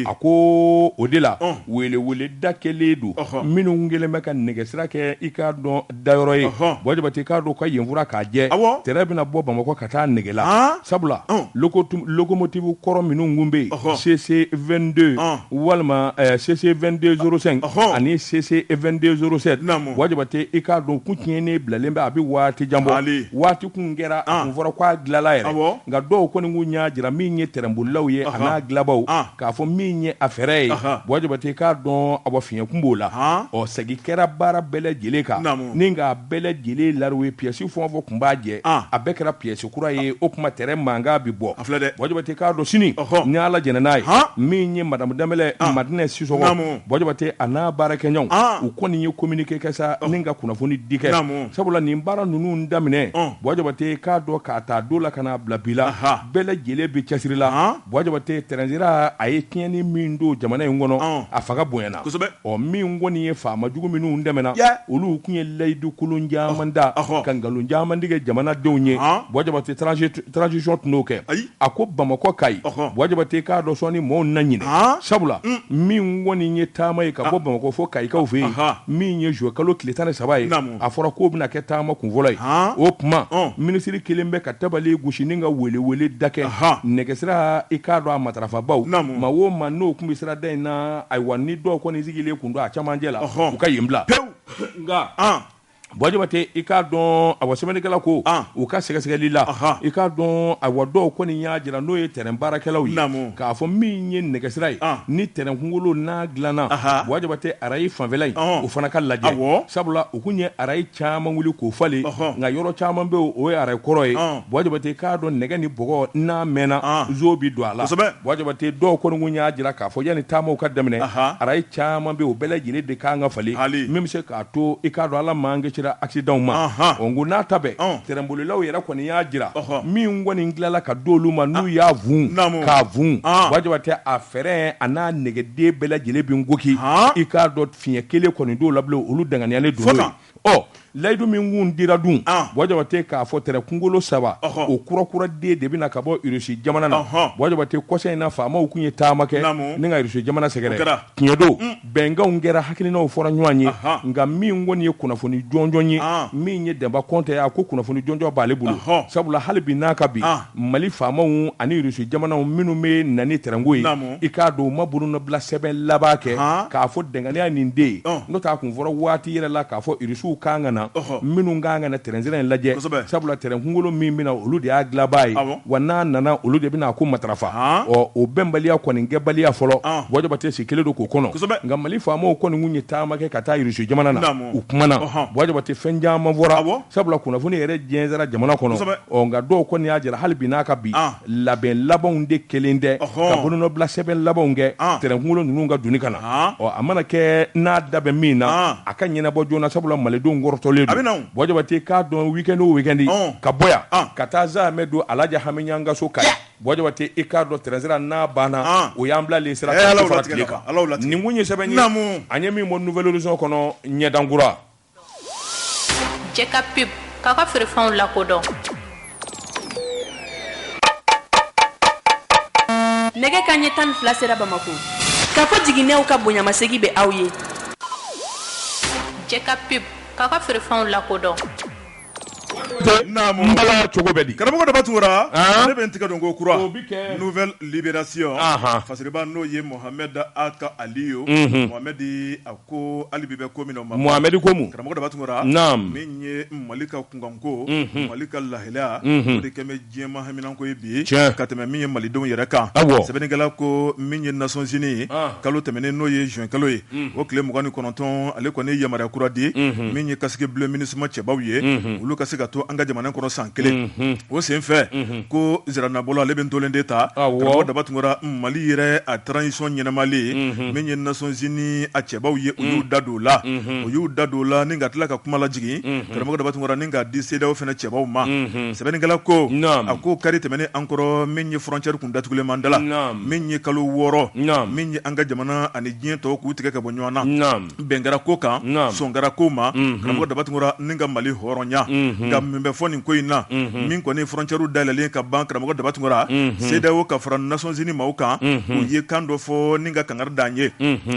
a ko ko o de la wele da kelen don minnu kelen bɛ ka nɛgɛsira kɛ i k'a dɔn dayɔrɔ ye Bɔjabate k'a dɔn ka yen fura k'a jɛ terrain bɛna bɔ Bamakɔ ka taa nɛgɛla sabula locomotive kɔrɔ minnu kun bɛ yen CC 22 walima CC 2205 ani CC 2207 Bɔjabate i k'a dɔn kun tiɲɛnen bilalen bɛ a bɛ waati jan bɔ waati kun kɛra a kun fɔra k'a dilala yɛrɛ nka dɔw kɔni kun y'a jira min ye terrain bolilaw ye a n'a dilabaw k'a fɔ min ye a fɛɛrɛ ye Bɔjabate k'a dɔn a bɔ fiɲɛ kun b'o la segi kɛra baara bɛɛ lajɛlen kan ni nka bɛɛ lajɛlen laruwe pièce fɛn o fɛn kun b'a jɛ a bɛɛ kɛra pièce kura ye o kuma terrain mankan bi bɔ Bɔjabate k'a dɔn sini ni Ala jɛna n'a ye min ye madame Danbɛlɛ Madinɛ Sisɔkɔ Bɔjabate a n'a baarakɛɲɔgɔnw u kɔni ye communiqué kɛ sa ni ka kunnafoni di kɛ sabula nin baara ninnu daminɛ Bɔjabate k'a dɔn k'a ta don la ka n'a bila bi la bɛɛ lajɛlen bi cɛsiri la Bɔjabate terrain a ye tiɲɛni min don jamana in kɔnɔ a fanga bonyana min kɔni ye faama jugu minnu dɛmɛna olu kun ye layidu kolon caman da ka nkalon caman tigɛ jamanadenw ye Bɔjabate transition tun n'o kɛ a ko Bamakɔ ka ɲi Bɔjabate k'a dɔn sɔnni mɔɔw na ɲinɛ sabula min kɔni ye taama ye ka bɔ Bamakɔ fo Kayikaw fɛ yen min ye juin kalo tile 13 ye a fɔra k'o bɛna kɛ taama kunfɔlɔ ye o kuma minisiri kelen bɛ ka tabali gosi ni ka welewele da kɛ nɛgɛsira i k'a dɔn a matarafabaw ma o ma n'o kun bɛ sirada in na ayiwa ni dɔw kɔni sigilen kun don a camancɛ la u ka yen bila nka Bɔjabate i k'a dɔn a wa sɛbɛnnikɛla ko u ka sɛgɛsɛgɛli la i k'a dɔn a wa dɔw kɔni y'a jira n'o ye terrain baarakɛlaw ye k'a fɔ min ye nɛgɛsira ye ni terrain kunkolo n'a dilanna Bɔjabate arayi fanfɛla in o fana ka lajɛ sabula u kun ye arayi caman wuli k'o falen nka yɔrɔ caman bɛ o ye arayi kɔrɔ ye Bɔjabate k'a dɔn nɛgɛ ni bɔgɔ n'a mɛnna zo bi don a la Bɔjabate dɔw kɔni kun y'a jira k'a fɔ yanni taamaw ka daminɛ arayi caman bɛ o bɛɛ lajɛlen de kan ka falen min bɛ se k'a to i k'a dɔn Ala man accident ma ngo n'a ta bɛɛ terrain bolilaw yɛrɛ kɔni y'a jira min kɔni tilala ka d'olu ma n'u y'a vun k'a vun Bɔjabate a fɛrɛ a n'a nɛgɛden bɛɛ lajɛlen bi goki i k'a dɔn fiɲɛ kelen kɔni d'o la bilen olu danganiyalen don n'o ye layidu min kun dira dun Bɔjabate k'a fɔ terrain kunkolo 3 o kurakuraden de bɛna ka bɔ Russie jamana na Bɔjabate kɔsa in na faamaw kun ye taama kɛ ni ka Russie jamana sɛgɛrɛ tiɲɛ don bɛnkanw kɛra hakilinaw fɔra ɲɔgɔn ye nka min kɔni ye kunnafoni jɔnjɔn ye min ye Demba Kɔnte a ko kunnafoni jɔnjɔn b'ale bolo sabula hali bi n'a ka bi Mali faamaw ani Russie jamanaw minnu bɛ na ni terrain ko ye i k'a dɔn u ma bolonɔbila sɛbɛn laban kɛ k'a fɔ danganiya nin den ye n'o tɛ a kun fɔra waati yɛrɛ la k'a fɔ Russiw kan ka na minnu kan ka na terrain in lajɛ sabula terrain kunkolo min bɛna olu de y'a dilanbaa ye wa n'a nana olu de bɛna ko matarafa o bɛnbaliya kɔni kɛbaliya fɔlɔ Bɔjabate si kelen don k'o kɔnɔ nka Mali faamaw kɔni kun ye taama kɛ ka taa Russie jamana na u kumana Bɔjabate fɛn caman fɔra sabula kunnafoni yɛrɛ jɛnsɛra jamana kɔnɔ nka dɔw kɔni y'a jira hali bi n'a ka bi labɛn labanw de kelen tɛ ka bolonɔbila sɛbɛn labanw kɛ terrain kunkolo ninnu ka doni ka na a mana kɛ n'a da bɛ min na a ka ɲɛnabɔ joona sabula malidenw kɔrɔtɔlen don Bɔjabate k'a dɔn weekend o weekend ka bɔ yan ka taa Zamɛ don Alaji Hami Ɲanga so ka Bɔjabate i k'a dɔn terrain n'a banna o y'an bilalen sira kan fara tile kan nin kun ye sɛbɛn ye an ye min bɔ Nouvelle Horizon kɔnɔ ɲɛdankura Jɛka pub k'a ka feerefɛnw lakodɔn nɛgɛ kanɲɛ 12 sera Bamakɔ k'a fɔ jiginɛw ka bonyamasegi bɛ aw ye Jɛka pub k'a ka feerefɛnw lakodɔn Mbala cogo bɛ di karamɔgɔ dɔ batugura ne bɛ n tigɛ don ko kura Nouvelle Libération fasiriba n'o ye Mohamed Aka Aliyo Mohamed a ko hali bi bɛ ko min na Mohamed ko mun karamɔgɔ dɔ batugura min ye Mali ka kunkanko Mali ka lahalaya o de kɛn bɛ diɲɛma haminanko ye bi ka tɛmɛ min ye malidenw yɛrɛ kan sɛbɛnnikɛla ko min ye Nations Unies kalo tɛmɛnen n'o ye juin kalo ye o tile 29 ale kɔni ye yamaruya kura di min ye kasigi bleu MINUSMA cɛbaw ye olu ka se ka to an ka jamana kɔnɔ san kelen o sen fɛ ko Ziranabɔlɔ ale bɛ ntolen de ta karamɔgɔ daba tungora Mali yɛrɛ a transition ɲɛnamalen min ye Nations Unies a cɛbaw ye o y'u da don la ni ka tila ka kuma lajigin karamɔgɔ daba tungora ni ka di CEDEAO fana cɛbaw ma sɛbɛnnikɛla ko a ko kari tɛmɛnen an kɔrɔ min ye frontière kun datugulen man da la min ye kalo 6 min ye an ka jamana ani diɲɛ tɔw k'u tigɛ ka bɔ ɲɔgɔn na bɛn kɛra ko kan sɔn kɛra ko ma karamɔgɔ daba tungora ni ka Mali hɔrɔnya nka min bɛ fɔ nin ko in na min kɔni frontière dayɛlɛlen ka ban karamɔgɔ Dabatungura CEDEAO ka fara Nations Unies maaw kan u ye kan dɔ fɔ ni ka kangari d'an ye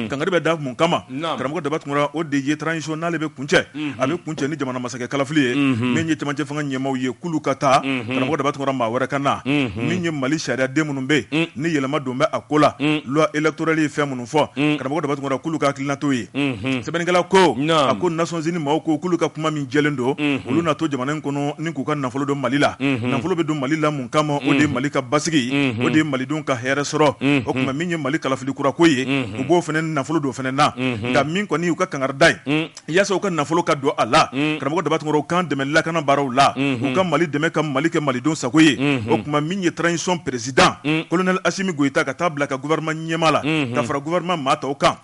kangari bɛ da mun kama karamɔgɔ Dabatungura o de ye transition n'ale bɛ kuncɛ a bɛ kuncɛ ni jamana masakɛ kalafili ye min ye cɛmancɛ fanga ɲɛmaaw ye k'ulu ka taa karamɔgɔ Dabatungura maa wɛrɛ ka na min ye Mali sariya den minnu bɛ yen ni yɛlɛma don bɛ a ko la loi électorale ye fɛn minnu fɔ karamɔgɔ Dabatungura k'ulu ka hakilina t'o ye sɛbɛnnikɛla ko a ko Nations Unies maaw ko k'ulu ka kuma min jɛlen don olu na to jamana in kɔnɔ ni k'u ka nafolo don Mali la nafolo bɛ don Mali la mun kama o de ye Mali ka basigi o de ye malidenw ka hɛrɛ sɔrɔ o tuma min ye Mali kalafili kura ko ye u b'o fɛnɛ nafolo don fɛnɛ na nka min kɔni u ka kangari da ye yaasa u ka nafolo ka don a la karamɔgɔ Dabatungura u kan dɛmɛ lakana baaraw la u ka Mali dɛmɛ ka Mali kɛ malidenw sago ye o tuma min ye transition président colonel Assimi Goïta ka taa bila ka gouvernement ɲɛma la ka fara gouvernement maa tɔw kan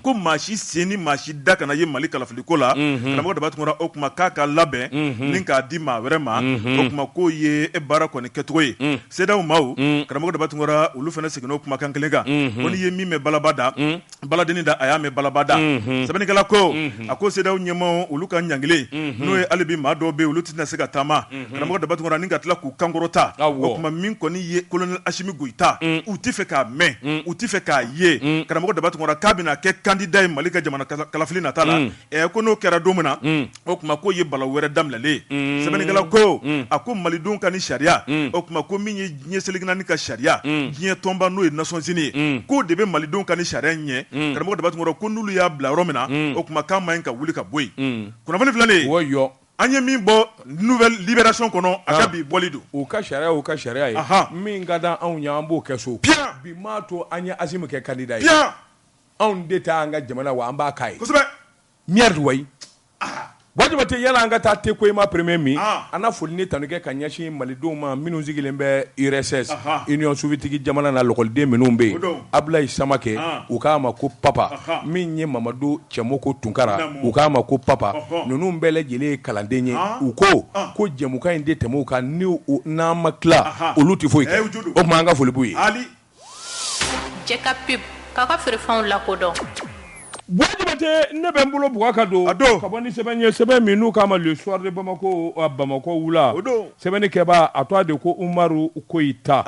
ko maa si sen ni maa si da kana ye Mali kalafili ko la karamɔgɔ Dabatungura o tuma k'a ka labɛn ni k'a di maa wɛrɛ ma o tuma k'o ye baara kɔni kɛcogo ye CEDEAO maaw karamɔgɔ Dabatungura olu fɛnɛ seginna o kumakan kelen kan ko n'i ye min mɛn balaba da baladenni da a y'a mɛn balaba da sɛbɛnnikɛla ko a ko CEDEAO ɲɛmaaw olu ka ɲangile n'o ye hali bi maa dɔw bɛ yen olu tɛna se ka taama karamɔgɔ Dabatungura ni ka tila k'u kankɔrɔta o tuma min kɔni ye colonel Assimi Goïta u tɛ fɛ k'a mɛn u tɛ fɛ k'a ye karamɔgɔ Dabatungura k'a bɛna kɛ candidat ye Mali ka jamana kalafili nata la ko n'o kɛra don min na o tuma k'o ye balawu wɛrɛ daminɛlen sɛbɛnnikɛla ko a ko malidenw ka ni sariya o tuma ko min ye diɲɛ seleke naani ka sariya diɲɛ tɔnba n'o ye Nations Unies ye k'o de bɛ malidenw ka ni sariya ɲɛ karamɔgɔ Dabatungura ko n'olu y'a bila yɔrɔ min na o tuma k'a man ɲi ka wuli ka bɔ yen kunnafoni filanan an ye min bɔ nouvelle libération kɔnɔ a ka bi bɔli don u ka sariya ye min ka da anw ye an b'o kɛ so bi maa to an ye Assimi kɛ candidat ye anw de ta an ka jamana wa an b'a k'a ye kosɛbɛ mierda wayi wajibi tɛ yala an ka taa Tekoima premier min an na foli ni tanu kɛ ka ɲɛsin malidenw ma minnu sigilen bɛ URSS Union soviétique jamana na lɔkɔliden minnu bɛ yen Ablaye Samakɛ u k'a ma ko papa min ye Mamadu Cɛmoko Tunkara u k'a ma ko papa ninnu bɛɛ lajɛlen ye kalanden ye u ko jɛmukan in de tɛmɛ u kan n'an ma tila olu tɛ foyi kɛ o tuma an ka foli b'u ye Jɛka pub k'a ka feerefɛnw lakodɔn Wajibate ne bɛ n bolo bugɔ ka don ka bɔ ni sɛbɛn ye sɛbɛn min n'u k'a ma le soir de Bamako wula sɛbɛnnikɛba a tɔgɔ de ko Umaru Koyita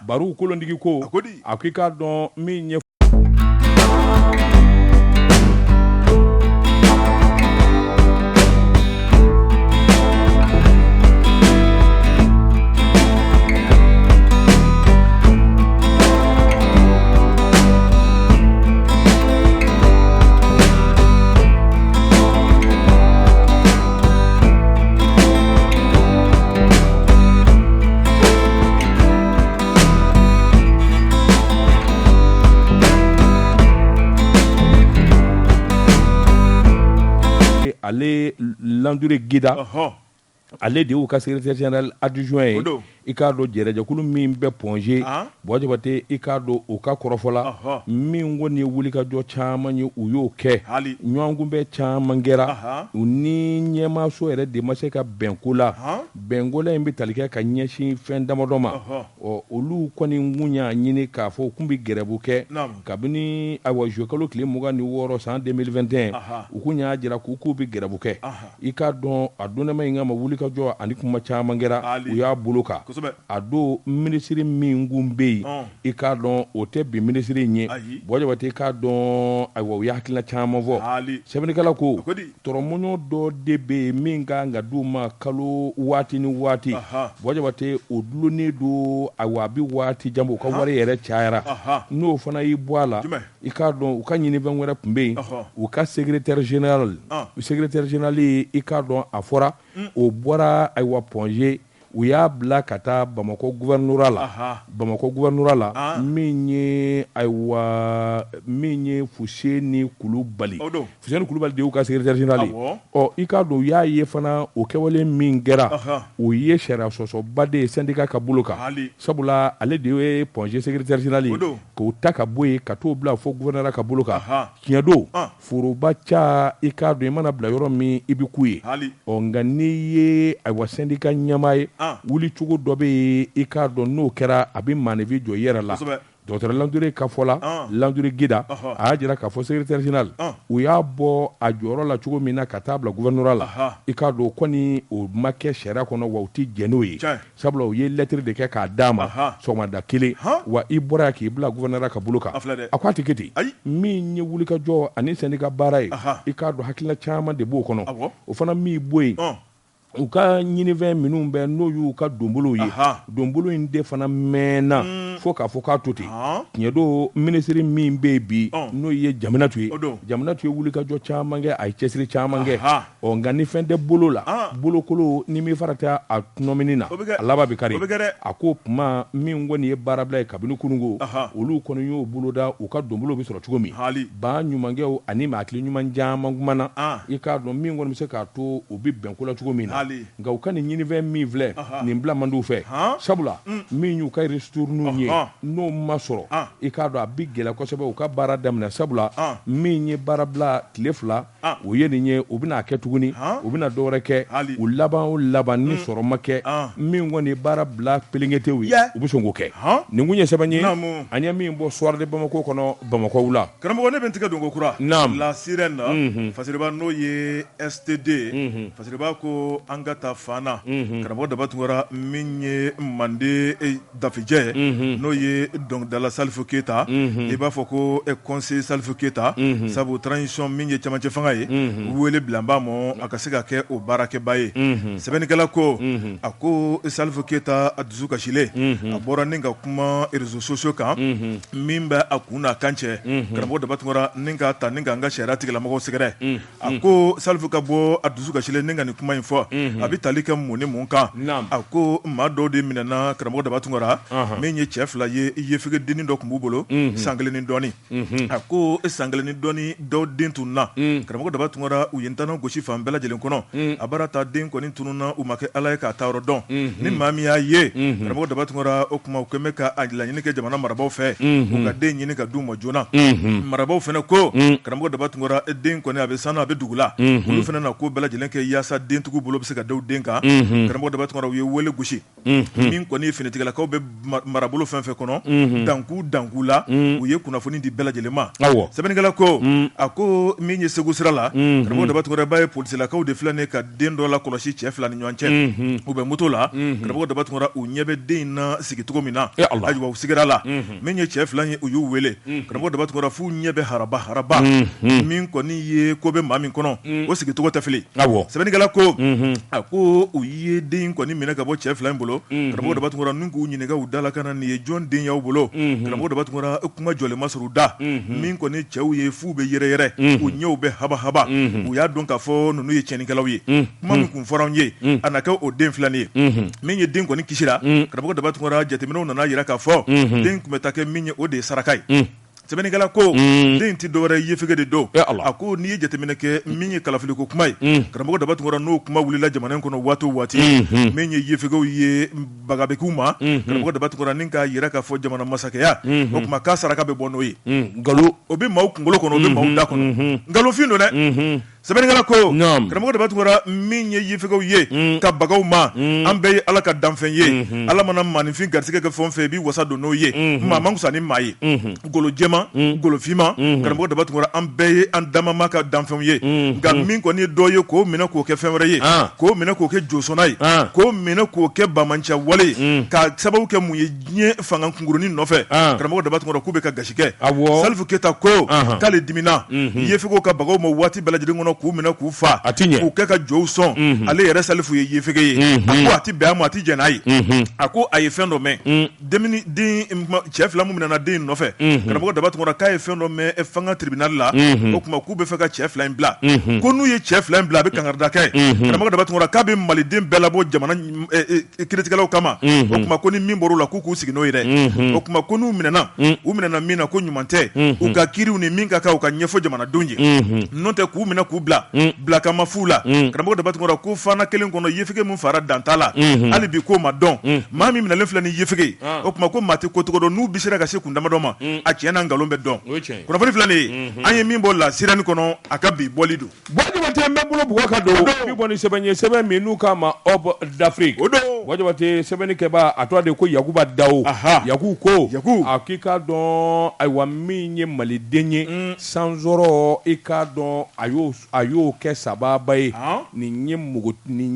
Baru kolondigi ko a ko i k'a dɔn min ye ale Landure Gida ale de y'u ka secrétaire général adjoint ye i k'a dɔn jɛrɛjɛkulu min bɛ Pongé Wajibate i k'a dɔn u ka kɔrɔfɔla min kɔni ye wulikajɔ caman ye u y'o kɛ ɲɔgɔn bɛ caman kɛra u ni ɲɛmaaso yɛrɛ de ma se ka bɛnko la bɛnko la in bɛ tali kɛ ka ɲɛsin fɛn damadɔ ma olu kɔni kun y'a ɲini k'a fɔ u kun bɛ gɛrɛbu kɛ kabini juillet kalo tile 26 san 2021 u kun y'a jira k'u bɛ gɛrɛbu kɛ i k'a dɔn a donnama in kama wulikajɔ ani kuma caman kɛra u y'a bolo kan a don minisiri min kun bɛ yen i k'a dɔn o tɛ bi minisiri in ye Wajibate i k'a dɔn u y'a hakilina caman fɔ sɛbɛnnikɛla ko tɔrɔmɔɲɔ dɔ de bɛ yen min kan ka d'u ma kalo waati ni waati Wajibate o dulonnen don a bɛ waati jan u ka wari yɛrɛ cayara n'o fana y'i bɔ a la i k'a dɔn u ka ɲinifɛn wɛrɛ tun bɛ yen u ka secrétaire général i k'a dɔn a fɔra o bɔra Pongé u y'a bila ka taa Bamako gouvernorat la min ye Fuseni Kulubali de y'u ka secrétaire général i k'a dɔn u y'a ye fana o kɛwale min kɛra o ye sariya sɔsɔba de ye syndicat ka bolo kan sabula ale de ye Pongé secrétaire général k'o ta ka bɔ yen ka t'o bila fo gouvernorat ka bolo kan tiɲɛ don foroba ca i k'a dɔn i mana bila yɔrɔ min i bɛ k'u ye nka n'i ye syndicat ɲɛmaa ye wuli cogo dɔ bɛ yen i k'a dɔn n'o kɛra a bɛ maanifi jɔ i yɛrɛ la docteur Landuré ka fɔ la Landuré Gida a y'a jira k'a fɔ secrétaire général u y'a bɔ a jɔyɔrɔ la cogo min na ka taa bila gouvernorat la i k'a dɔn kɔni o ma kɛ sariya kɔnɔ wa u tɛ jɛn n'o ye sabula u ye lettre de kɛ k'a d'a ma sɔgɔmada kelen wa i bɔra yan k'i bila gouvernorat ka bolo kan a ko a tɛ kɛ ten min ye wulikajɔ ani syndicat baara ye i k'a dɔn hakilina caman de b'o kɔnɔ o fana min bɔ yen u ka ɲinifɛn minnu bɛ n'o y'u ka donbolo ye donbolo in de fana mɛnna fo k'a fɔ k'a to ten tiɲɛ don minisiri min bɛ yen bi n'o ye Jaminatu ye Jaminatu ye wulikajɔ caman kɛ a ye cɛsiri caman kɛ nka ni fɛn tɛ bolo la bolokolo ni min fara tɛ a nɔmini na a laban bɛ kari a ko tuma min kɔni ye baarabila ye kabini kununko olu kɔni y'o boloda u ka donbolo bɛ sɔrɔ cogo min ba ɲumankɛw ani maa hakili ɲuman caman kumana i k'a dɔn min kɔni bɛ se k'a to u bɛ bɛn ko la cogo min na nka u ka nin ɲinifɛn min filɛ nin bila man d'u fɛ sabula min y'u ka retournew ye n'o ma sɔrɔ i k'a dɔn a bɛ gɛlɛya kosɛbɛ u ka baara daminɛ sabula min ye baara bila tile 2 o ye nin ye u bɛna kɛ tuguni u bɛna dɔwɛrɛ kɛ u laban ni sɔrɔ ma kɛ min kɔni baara bila pelenketew ye u bɛ sɔn k'o kɛ nin kun ye sɛbɛn ye an ye min bɔ soir de Bamako kɔnɔ Bamako la karamɔgɔ ne bɛ n tigɛ donko kura la sirène Fasiriba n'o ye STD Fasiriba ko an ka taa Fana karamɔgɔ Dabatunkara min ye Mande dafijɛ n'o ye dɔnkilidala Salifu Keyita i b'a fɔ ko conseiller Salifu Keyita sabu transition min ye camancɛ fanga ye wele bilanba mɔ a ka se ka kɛ o baarakɛba ye sɛbɛnnikɛla ko a ko Salifu Keyita a dusu kasilen a bɔra ni ka kuma réseaux sociaux kan min bɛ a kun n'a kan cɛ karamɔgɔ Dabatunkara ni ka ta ni ka an ka sariya tigilamɔgɔw sɛgɛrɛ a ko Salifu ka bɔ a dusu kasilen ni ka nin kuma in fɔ a bɛ tali kɛ mun ni mun kan a ko maa dɔw de minɛna karamɔgɔ Dabatunkara min ye cɛ 2 ye yefege denni dɔ tun b'u bolo san 1 ni dɔɔni a ko san 1 ni dɔɔni dɔw den tununna karamɔgɔ Dabatunkara u ye ntana gosi fan bɛɛ lajɛlen kɔnɔ a baara ta den kɔni tununna u ma kɛ Ala ye k'a ta yɔrɔ dɔn ni maa min y'a ye karamɔgɔ Dabatunkara o kuma u kɛn bɛ ka a laɲini kɛ jamana marabaw fɛ u ka den ɲini ka d'u ma joona marabaw fana ko karamɔgɔ Dabatunkara den kɔni a bɛ sanu a bɛ dugu la olu fana na ko bɛɛ lajɛlen kɛ yaasa dentigiw bolo bɛ se ka da u den kan karamɔgɔ Dabatunkara u ye wele gosi min kɔni ye finitigilakaw bɛ marabolo fɛn fɛn kɔnɔ danku la u ye kunnafoni di bɛɛ lajɛlen ma sɛbɛnnikɛla ko a ko min ye Segu sira la karamɔgɔ Dabatunkara b'a ye polisilakaw de filɛ nin ka den dɔ la kɔlɔsi cɛ 2 ni ɲɔgɔn cɛ u bɛ moto la karamɔgɔ Dabatunkara u ɲɛ bɛ den in na sigi cogo min na ayiwa u sigira la min ye cɛ 2 ye u y'u wele karamɔgɔ Dabatunkara f'u ɲɛ bɛ haraba min kɔni ye ko bɛ maa min kɔnɔ o sigi cogo tɛ fili sɛbɛnnikɛla ko a ko u ye den kɔni minɛ ka bɔ cɛ 2 in bolo karamɔgɔ Dabatunkara n'u k'u ɲininka u da la ka na nin ye jɔn den y'aw bolo karamɔgɔ Dabatunkara kuma jɔlen ma sɔrɔ u da min kɔni cɛw ye f'u bɛ yɛrɛ u ɲɛw bɛ haba u y'a dɔn k'a fɔ ninnu ye tiɲɛnikɛlaw ye kuma min kun fɔra anw ye a na kɛ o den 2 ye min ye den kɔni kisira karamɔgɔ Dabatunkara jateminɛw nana yira k'a fɔ den kun bɛ taa kɛ min ye o de ye saraka ye sɛbɛnnikɛla ko den tɛ dɔwɛrɛ yefege de don a ko n'i ye jateminɛ kɛ min ye kalafiliko kuma ye karamɔgɔ Dabatunkara n'o kuma wulila jamana in kɔnɔ waati o waati min ye yefegew ye bagabekiw ma karamɔgɔ Dabatunkara ni k'a yira k'a fɔ jamana masakɛya o kuma k'a saraka bɛ bɔ n'o ye nkalon o bɛ maaw kunkolo kɔnɔ o bɛ maaw da kɔnɔ nkalonfin don dɛ sɛbɛnnikɛla ko karamɔgɔ Dabatunkara min ye yefegew ye ka bagaw ma an bɛɛ ye Ala ka danfɛn ye Ala mana maaninfin garisɛgɛ kɛ fɛn o fɛn i b'i wasa don n'o ye maa man fisa ni maa ye golo jɛma golofima karamɔgɔ Dabatunkara an bɛɛ ye an damama ka danfɛnw ye nka min kɔni ye dɔ ye k'o minɛ k'o kɛ fɛn wɛrɛ ye k'o minɛ k'o kɛ josɔnna ye k'o minɛ k'o kɛ bamancɛ wale ye ka sababu kɛ mun ye diɲɛ fanga kunkurunin nɔfɛ karamɔgɔ Dabatunkara k'u bɛ ka gasi kɛ Salifu Keyita ko k'ale dimina yefegew ka bagaw ma waati bɛɛ lajɛlen kɔnɔ k'u minɛ k'u fa k'u kɛ ka jɔw sɔn ale yɛrɛ Salifu ye yefege ye a ko a tɛ bɛn a ma a tɛ jɛn n'a ye a ko a ye fɛn dɔ mɛn den cɛ 2 min minɛna den nɔfɛ karamɔgɔ Dabatunkara k'a ye fɛn dɔ mɛn fanga tribunal la o tuma k'u bɛ fɛ ka cɛ 2 in bila ko n'u ye cɛ 2 in bila a bɛ kangarida kɛ karamɔgɔ Dabatunkara k'a bɛ maliden bɛɛ labɔ jamana kiiritigɛlaw kama o tuma ko ni min bɔr'u la k'u sigi n'o ye dɛ o tuma ko n'u minɛna min na ko ɲuman tɛ u ka kiiriw ni min ka kan u ka ɲɛfɔ jamanadenw ye n'o tɛ k'u minɛ k'u bila bila kama fu la karamɔgɔ daba tun ko fana kelen kɔnɔ yefege mun fara danta la hali bi ko ma dɔn maa min minɛlen filɛ ni yefege o tuma ko maa tɛ ko tɔgɔ dɔn n'u bisera ka se kun damadɔ ma a tiɲɛ na nkalon bɛ dɔn kunnafoni filɛ nin ye an ye min bɔ la sirani kɔnɔ a ka bi bɔli don Wajabate n bɛ bolo bugɔ ka don bi bɔ ni sɛbɛn ye sɛbɛn min n'u k'a ma Hub d'Afrique o don Wajabate sɛbɛnnikɛba a tɔgɔ de ko Yakuba Dawo Yaku ko a k'i k'a dɔn ayiwa min ye maliden ye sansɔrɔ i k'a dɔn a y'o kɛ sababa ye nin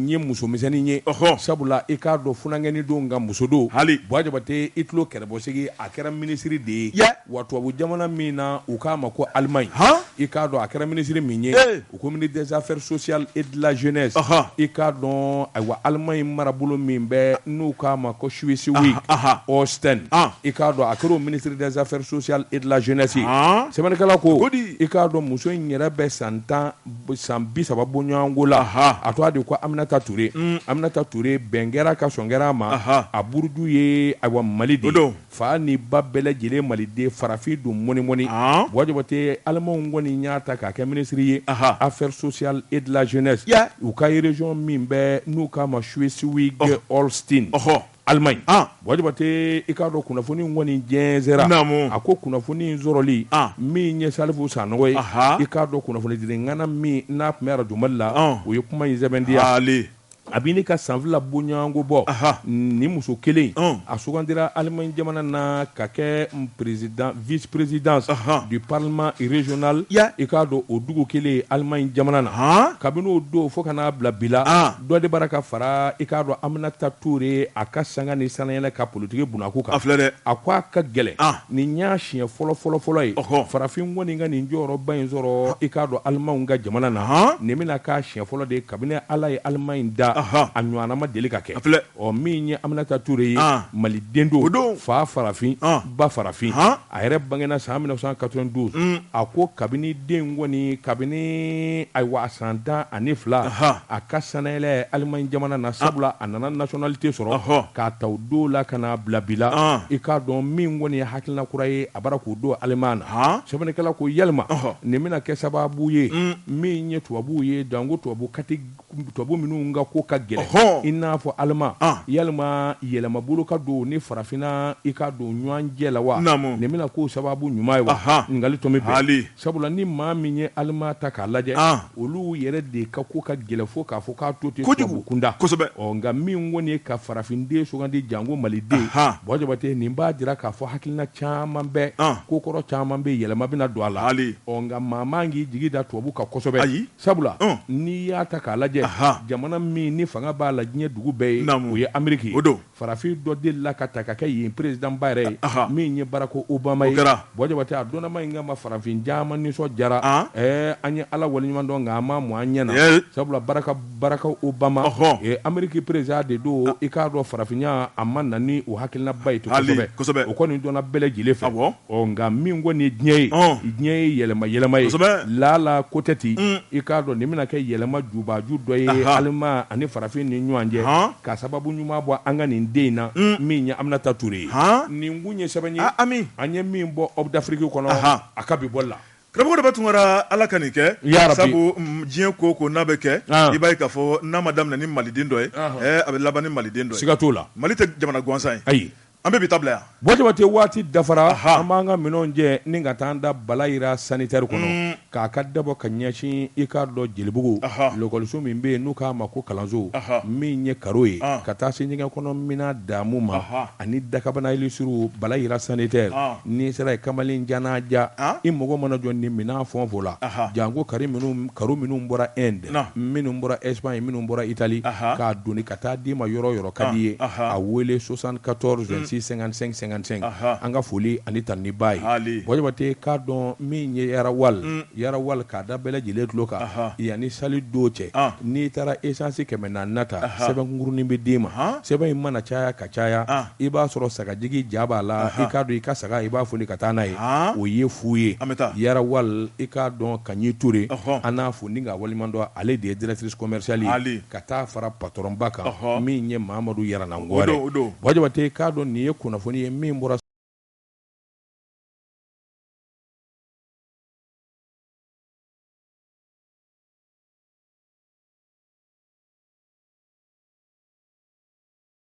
ye musomisɛnnin ye sabula i k'a dɔn funankɛni don nka muso don Wajabate i tulo kɛrɛbɔsigi a kɛra minisiri de ye wa tubabu jamana min na u k'a ma ko Allemagne i k'a dɔn a kɛra minisiri min ye u ko ministre des affaires sociales et de la jeunesse i k'a dɔn ayiwa Allemagne marabolo min bɛ n'u k'a ma ko Schleswig Holstein i k'a dɔn a kɛra o ministre des affaires sociales et de la jeunesse ye sɛbɛnnikɛla ko i k'a dɔn muso in yɛrɛ bɛ san 30 bɔ ɲɔgɔnko la a tɔgɔ de ko Aminata Touré bɛn kɛra ka sɔn kɛra a ma a buruju ye ayiwa Mali de fa ni ba bɛɛ lajɛlen Maliden farafin don mɔni Wajabate Allemagne kɔni y'a ta k'a kɛ minisiri ye affaires sociales et de la jeunesse u ka région min bɛ n'u k'a ma Schleswig Holstein Allemagne Wajabate i k'a dɔn kunnafoni kɔni jɛnsɛra a ko kunnafoni sɔrɔli min ye Salifu Sanogo ye i k'a dɔn kunnafoni dili ŋana min n'a tun bɛ radio Mali la o ye kuma in sɛbɛntiya a bɛ ni ka san fila boɲɔgɔnko bɔ ni muso kelen a sugandira Allemagne jamana na ka kɛ vice présidence du parlement régional i k'a dɔn o dugu kelen Allemagne jamana na kabini o don fo ka n'a bila bi la dɔ de bara ka fara i k'a dɔn Aminata Touré a ka sanga ni sanayɛlɛ ka politiki bunako kan a ko a ka gɛlɛn nin y'a siɲɛ fɔlɔ ye farafin kɔni ka nin jɔyɔrɔba in sɔrɔ i k'a dɔn Allemagne ka jamana na nin bɛna k'a siɲɛ fɔlɔ de kabini Ala ye Allemagne da a ɲɔgɔnna ma deli ka kɛ min ye Aminata Touré ye maliden don fa farafin ba farafin a yɛrɛ bangena san 1992 a ko kabini den kɔni kabini ayiwa san 12 a ka sanayɛlɛ Allemagne jamana na sabula a nana nationalité sɔrɔ k'a ta o don la ka n'a bila bi la i k'a dɔn min kɔni ye hakilina kura ye a bara k'o don Allemagne na sɛbɛnnikɛla ko yalima nin bɛna kɛ sababu ye min ye tubabuw ye danko tubabu minnu ka ko ka gɛlɛn i n'a fɔ Allemagne yalima yɛlɛmabolo ka don ni farafinna i ka don ɲɔgɔn jɛ la wa nin bɛna k'o sababu ɲuman ye wa ɲininkali tɔ bɛ bɛn sabula ni maa min ye Allemagne ta k'a lajɛ olu yɛrɛ de ka ko ka gɛlɛn fo k'a fɔ k'a to ten tubabu kunda nka min kɔni ye ka farafinde sugandi janko maliden Wajabate nin b'a jira k'a fɔ hakilina caman bɛ ko kɔrɔ caman bɛ yɛlɛma bɛna don a la nka maa man k'i jigi da tubabu kan kosɛbɛ sabula n'i y'a ta k'a lajɛ jamana min ni fanga b'a la diɲɛ dugu bɛɛ ye o ye Ameriki farafin dɔ delila la ka ta ka kɛ yen président ba yɛrɛ ye min ye Barack Obama ye Wajabate a dɔnnama in ka ma farafin caman nisɔn jara an ye Ala waleɲuman dɔn nka an ma mɔn an ɲɛna sabula Barack Obama Ameriki président de don i k'a dɔn farafinya a ma na ni o hakilina ba ye kosɛbɛ o kɔni dɔnna bɛɛ lajɛlen fɛ nka min kɔni ye diɲɛ ye yɛlɛma ye lala ko tɛ ten i k'a dɔn nin bɛna kɛ yɛlɛma jubaju dɔ ye Allemagne ani farafin ni ɲɔgɔn cɛ ka sababu ɲuman bɔ an ka nin den na min ye Aminata Touré ye nin kun ye sɛbɛn ye an ye min bɔ Hub d'Afrique kɔnɔ a ka bi bɔ la karamɔgɔ de bɛ tun kɛra Ala ka nin kɛ sabu diɲɛ ko n'a bɛ kɛ i b'a ye k'a fɔ n'a ma daminɛ ni maliden dɔ ye a bɛ laban ni maliden dɔ ye siga t'o la Mali tɛ jamana gansan ye ayi an bɛ bi tabila yan Wajabate waati dafara an b'an ka minɛnw jɛ ni ka taa an da bala yira sanitaire kɔnɔ k'a ka dabɔ ka ɲɛsin i k'a dɔn Jelibugu lɔkɔliso min bɛ yen n'u k'a ma ko kalanso min ye karo ye ka taa se ɲɛgɛn kɔnɔ mina damu ma ani dakabana ilisuru bala yira sanitaire n'i sera ye kamalen janaja i mɔgɔ mana jɔ nin minɛn fɛn o fɛn la janko karo minnu bɔra Inde minnu bɔra Espagne minnu bɔra Italie k'a donni ka taa d'i ma yɔrɔ yɔrɔ ka di ye a wele 74 55 an ka foli ani tanni ba ye Wajabate k'a dɔn min ye Yarawal k'a da bɛɛ lajɛlen tulo kan yanni sali don cɛ n'i taara essence 400 ta sɛbɛn kunkurunin bɛ d'i ma sɛbɛn in mana caya ka caya i b'a sɔrɔ sagajigi ja b'a la i k'a dɔn i ka saga i b'a foli ka taa n'a ye o ye fu ye Yarawal i k'a dɔn Kaɲi Touré an n'a fo ni ka waliɲuman dɔn ale de ye directrice commerciale ye ka taa fara patron ba kan min ye Mahamadu Yaranangɔrɛ Wajabate k'a dɔn nin ye kunnafoni ye min bɔra